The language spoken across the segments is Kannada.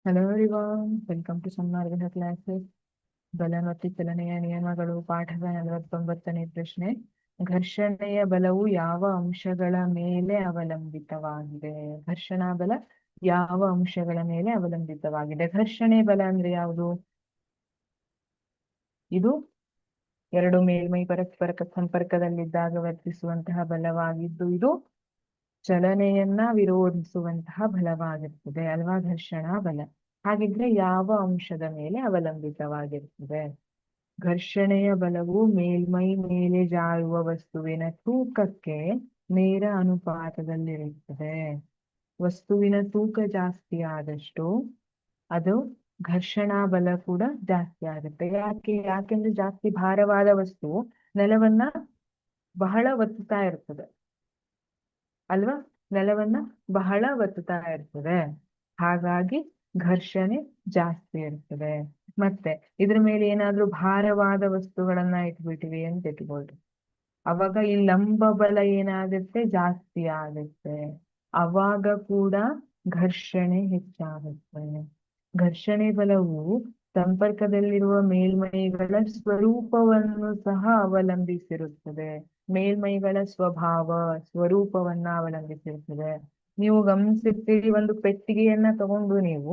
ಹಲೋ ಎವ್ರಿವಾನ್, ವೆಲ್ಕಮ್ ಟು ಸನ್ಮಾರ್ಗದ ಕ್ಲಾಸಸ್. ಬಲ ಮತ್ತು ಚಲನೆಯ ನಿಯಮಗಳು ಪಾಠದ 49ನೇ ಪ್ರಶ್ನೆ. ಘರ್ಷಣೆಯ ಬಲವು ಯಾವ ಅಂಶಗಳ ಮೇಲೆ ಅವಲಂಬಿತವಾಗಿದೆ? ಘರ್ಷಣಾ ಬಲ ಯಾವ ಅಂಶಗಳ ಮೇಲೆ ಅವಲಂಬಿತವಾಗಿದೆ? ಘರ್ಷಣೆ ಬಲ ಅಂದ್ರೆ ಯಾವುದು? ಇದು ಎರಡು ಮೇಲ್ಮೈ ಪರಸ್ಪರ ಸಂಪರ್ಕದಲ್ಲಿದ್ದಾಗ ವರ್ತಿಸುವಂತಹ ಬಲವಾಗಿದ್ದು, ಇದು ಚಲನೆಯನ್ನ ವಿರೋಧಿಸುವಂತಹ ಬಲವಾಗಿರ್ತದೆ ಅಲ್ವಾ? ಘರ್ಷಣಾ ಬಲ. ಹಾಗಿದ್ರೆ ಯಾವ ಅಂಶದ ಮೇಲೆ ಅವಲಂಬಿತವಾಗಿರ್ತದೆ? ಘರ್ಷಣೆಯ ಬಲವು ಮೇಲ್ಮೈ ಮೇಲೆ ಜಾರುವ ವಸ್ತುವಿನ ತೂಕಕ್ಕೆ ನೇರ ಅನುಪಾತದಲ್ಲಿರುತ್ತದೆ. ವಸ್ತುವಿನ ತೂಕ ಜಾಸ್ತಿ ಆದಷ್ಟು ಅದು ಘರ್ಷಣಾ ಬಲ ಕೂಡ ಜಾಸ್ತಿ ಆಗುತ್ತೆ. ಯಾಕೆಂದ್ರೆ ಜಾಸ್ತಿ ಭಾರವಾದ ವಸ್ತು ನೆಲವನ್ನ ಬಹಳ ಒತ್ತುತ್ತಾ ಇರ್ತದೆ ಅಲ್ವಾ? ನೆಲವನ್ನ ಬಹಳ ಒತ್ತುತ್ತಾ ಇರ್ತದೆ. ಹಾಗಾಗಿ ಘರ್ಷಣೆ ಜಾಸ್ತಿ ಇರ್ತದೆ. ಮತ್ತೆ ಇದ್ರ ಮೇಲೆ ಏನಾದ್ರೂ ಭಾರವಾದ ವಸ್ತುಗಳನ್ನ ಇಟ್ಬಿಟ್ಟಿವಿ ಅಂತ ಇಟ್ಕೊಳ್ರಿ, ಅವಾಗ ಈ ಲಂಬ ಬಲ ಏನಾಗುತ್ತೆ? ಜಾಸ್ತಿ ಆಗುತ್ತೆ. ಅವಾಗ ಕೂಡ ಘರ್ಷಣೆ ಹೆಚ್ಚಾಗುತ್ತೆ. ಘರ್ಷಣೆ ಬಲವು ಸಂಪರ್ಕದಲ್ಲಿರುವ ಮೇಲ್ಮೈಗಳ ಸ್ವರೂಪವನ್ನು ಸಹ ಅವಲಂಬಿಸಿರುತ್ತದೆ. ಮೇಲ್ಮೈಗಳ ಸ್ವರೂಪವನ್ನ ಅವಲಂಬಿಸಿರುತ್ತದೆ. ನೀವು ಗಮನಿಸಿರ್ತೀರಿ, ಒಂದು ಪೆಟ್ಟಿಗೆಯನ್ನ ತಗೊಂಡು ನೀವು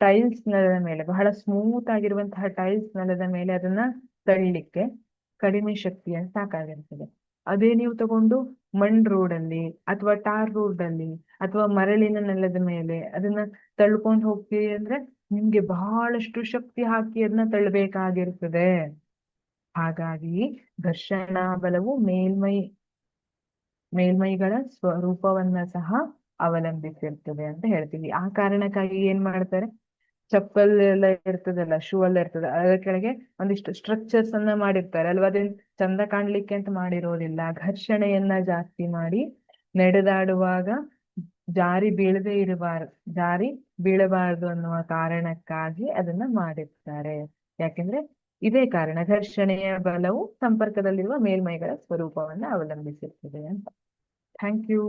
ಟೈಲ್ಸ್ ನೆಲದ ಮೇಲೆ, ಬಹಳ ಸ್ಮೂತ್ ಆಗಿರುವಂತಹ ಟೈಲ್ಸ್ ನೆಲದ ಮೇಲೆ ಅದನ್ನ ತಳ್ಳಿಕ್ಕೆ ಕಡಿಮೆ ಶಕ್ತಿಯನ್ನು ಸಾಕಾಗಿರ್ತದೆ. ಅದೇ ನೀವು ತಗೊಂಡು ಮಣ್ ರೋಡ್ ಅಲ್ಲಿ ಅಥವಾ ಟಾರ್ ರೋಡ್ ಅಲ್ಲಿ ಅಥವಾ ಮರಳಿನ ನೆಲದ ಮೇಲೆ ಅದನ್ನ ತಳ್ಕೊಂಡು ಹೋಗ್ತೀರಿ ಅಂದ್ರೆ ನಿಮ್ಗೆ ಬಹಳಷ್ಟು ಶಕ್ತಿ ಹಾಕಿ ಅದನ್ನ ತಳ್ಳಬೇಕಾಗಿರ್ತದೆ. ಹಾಗಾಗಿ ಘರ್ಷಣಾ ಬಲವು ಮೇಲ್ಮೈಗಳ ಸ್ವರೂಪವನ್ನ ಸಹ ಅವಲಂಬಿಸಿರ್ತದೆ ಅಂತ ಹೇಳ್ತೀವಿ. ಆ ಕಾರಣಕ್ಕಾಗಿ ಏನ್ ಮಾಡ್ತಾರೆ, ಚಪ್ಪಲ್ ಎಲ್ಲ ಇರ್ತದಲ್ಲ, ಶೂ ಎಲ್ಲ ಇರ್ತದೆ, ಅದರ ಕೆಳಗೆ ಒಂದಿಷ್ಟು ಸ್ಟ್ರಕ್ಚರ್ಸ್ ಅನ್ನ ಮಾಡಿರ್ತಾರೆ ಅಲ್ವಾ? ಅದನ್ನ ಚಂದ ಕಾಣ್ಲಿಕ್ಕೆ ಅಂತ ಮಾಡಿರೋದಿಲ್ಲ. ಘರ್ಷಣೆಯನ್ನ ಜಾಸ್ತಿ ಮಾಡಿ ನಡೆದಾಡುವಾಗ ಜಾರಿ ಬೀಳಬಾರದು ಅನ್ನುವ ಕಾರಣಕ್ಕಾಗಿ ಅದನ್ನ ಮಾಡಿರ್ತಾರೆ. ಯಾಕೆಂದ್ರೆ ಇದೇ ಕಾರಣ, ಘರ್ಷಣೆಯ ಬಲವು ಸಂಪರ್ಕದಲ್ಲಿರುವ ಮೇಲ್ಮೈಗಳ ಸ್ವರೂಪವನ್ನ ಅವಲಂಬಿಸಿರ್ತದೆ ಅಂತ. Thank you.